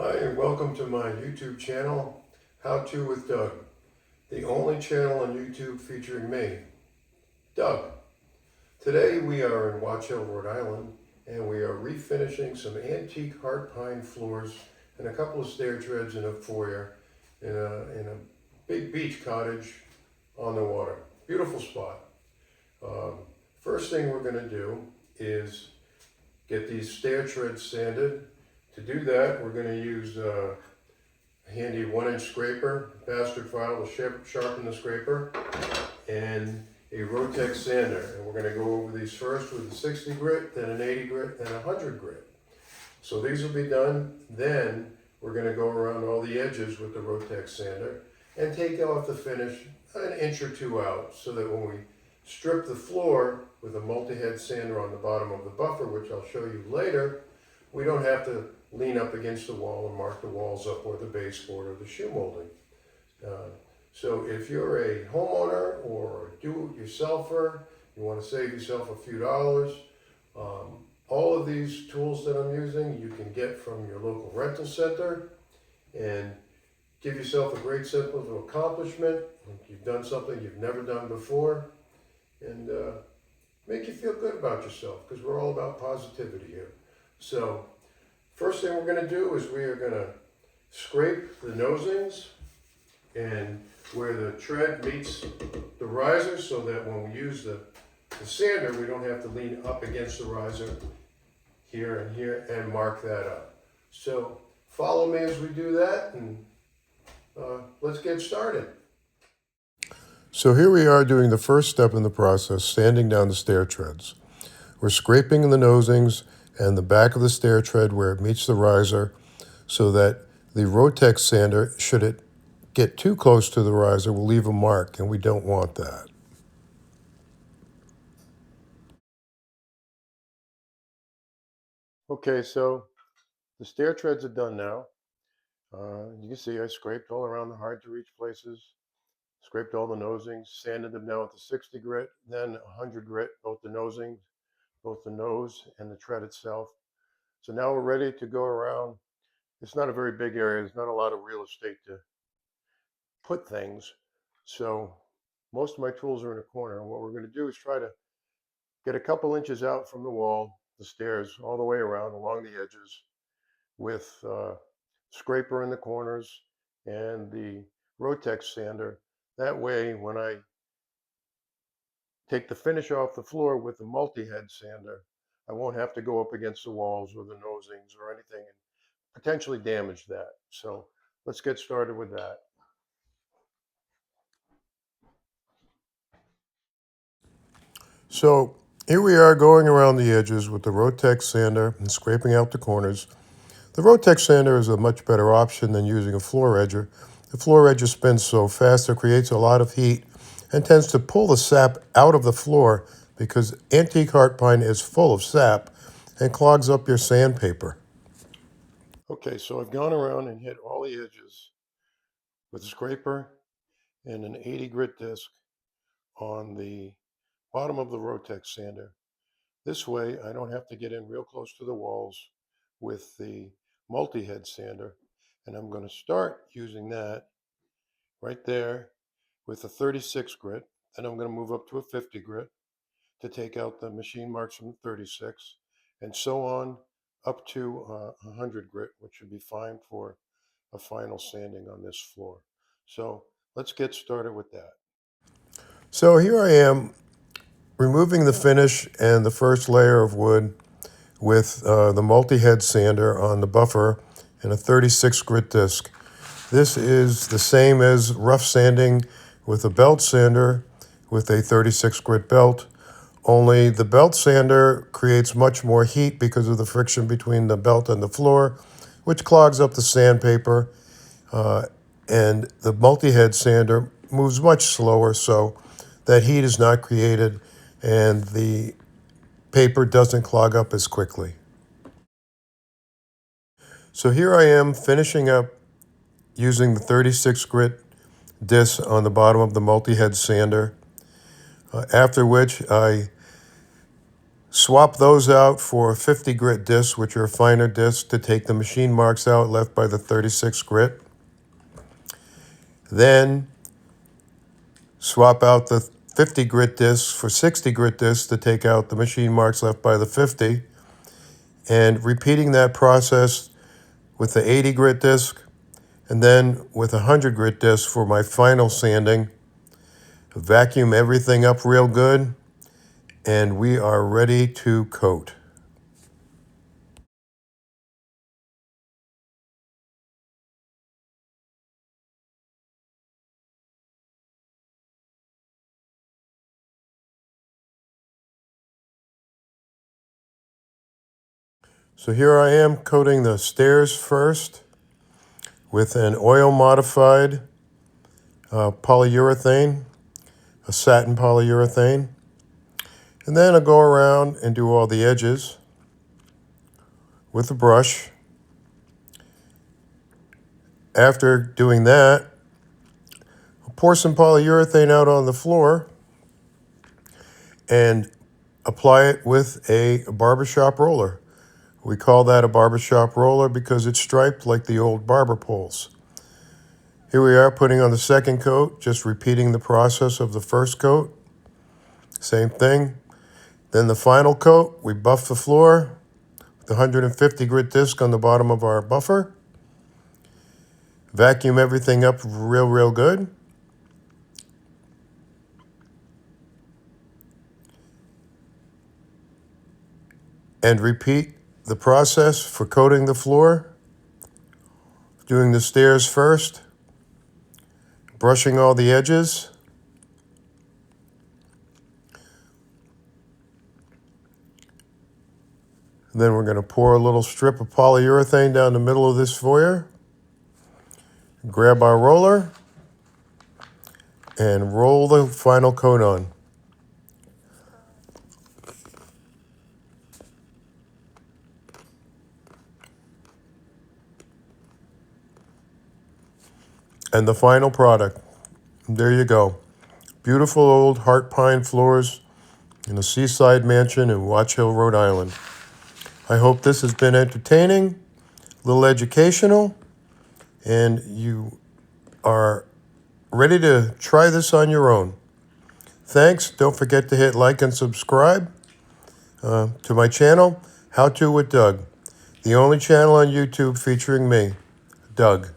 Hi and welcome to my YouTube channel, How To with Doug, the only channel on YouTube featuring me, Doug. Today we are in Watch Hill, Rhode Island, and we are refinishing some antique heart pine floors and a couple of stair treads in a foyer in a big beach cottage on the water. Beautiful spot. Um, First thing we're going to do is get these stair treads sanded. To do that, we're going to use a handy 1-inch scraper, bastard file to sharpen the scraper, and a Rotex sander. And we're going to go over these first with a 60 grit, then an 80 grit, and a 100 grit. So these will be done. Then we're going to go around all the edges with the Rotex sander and take off the finish an inch or two out so that when we strip the floor with a multi-head sander on the bottom of the buffer, which I'll show you later, we don't have to lean up against the wall and mark the walls up or the baseboard or the shoe molding. So if you're a homeowner or a do-it-yourselfer, you want to save yourself a few dollars, all of these tools that I'm using you can get from your local rental center, and give yourself a great sense of accomplishment. You've done something you've never done before, and make you feel good about yourself, because we're all about positivity here. So first thing we're going to do is we are going to scrape the nosings and where the tread meets the riser, so that when we use the sander, we don't have to lean up against the riser here and here and mark that up. So follow me as we do that, and let's get started. So here we are doing the first step in the process, sanding down the stair treads. We're scraping the nosings and the back of the stair tread where it meets the riser, so that the Rotex sander, should it get too close to the riser, will leave a mark, and we don't want that. Okay, so the stair treads are done now. You can see I scraped all around the hard to reach places, scraped all the nosings, sanded them down with a 60 grit, then a 100 grit, both the nosings, both the nose and the tread itself. So now we're ready to go around. It's not a very big area. There's not a lot of real estate to put things. So most of my tools are in a corner. And what we're going to do is try to get a couple inches out from the wall, the stairs, all the way around along the edges, with scraper in the corners and the Rotex sander. That way, when I take the finish off the floor with the multi-head sander, I won't have to go up against the walls or the nosings or anything and potentially damage that. So let's get started with that. So here we are going around the edges with the Rotex sander and scraping out the corners. The Rotex sander is a much better option than using a floor edger. The floor edger spins so fast it creates a lot of heat and tends to pull the sap out of the floor, because antique heart pine is full of sap and clogs up your sandpaper. Okay, so I've gone around and hit all the edges with a scraper and an 80 grit disc on the bottom of the Rotex sander. This way I don't have to get in real close to the walls with the multi-head sander, and I'm going to start using that right there with a 36 grit. Then I'm going to move up to a 50 grit to take out the machine marks from the 36, and so on up to 100 grit, which should be fine for a final sanding on this floor. So let's get started with that. So here I am removing the finish and the first layer of wood with the multi-head sander on the buffer and a 36 grit disc. This is the same as rough sanding with a belt sander with a 36 grit belt, only the belt sander creates much more heat because of the friction between the belt and the floor, which clogs up the sandpaper, and the multi-head sander moves much slower, so that heat is not created and the paper doesn't clog up as quickly. So here I am finishing up using the 36 grit disc on the bottom of the multi-head sander, after which I Swap those out for 50 grit discs, which are finer discs to take the machine marks out left by the 36 grit. Then swap out the 50 grit discs for 60 grit discs to take out the machine marks left by the 50. And repeating that process with the 80 grit disc and then with a 100 grit disc for my final sanding. Vacuum everything up real good, and we are ready to coat. So here I am coating the stairs first with an oil modified polyurethane, a satin polyurethane. And then I'll go around and do all the edges with a brush. After doing that, I'll pour some polyurethane out on the floor and apply it with a barbershop roller. We call that a barbershop roller because it's striped like the old barber poles. Here we are putting on the second coat, just repeating the process of the first coat. Same thing. Then the final coat, we buff the floor with the 150 grit disc on the bottom of our buffer. Vacuum everything up real good. And repeat the process for coating the floor. Doing the stairs first. Brushing all the edges. And then we're going to pour a little strip of polyurethane down the middle of this foyer. Grab our roller and roll the final coat on. And the final product. There you go. Beautiful old heart pine floors in a seaside mansion in Watch Hill, Rhode Island. I hope this has been entertaining, a little educational, and you are ready to try this on your own. Thanks. Don't forget to hit like and subscribe to my channel, How To with Doug, the only channel on YouTube featuring me, Doug.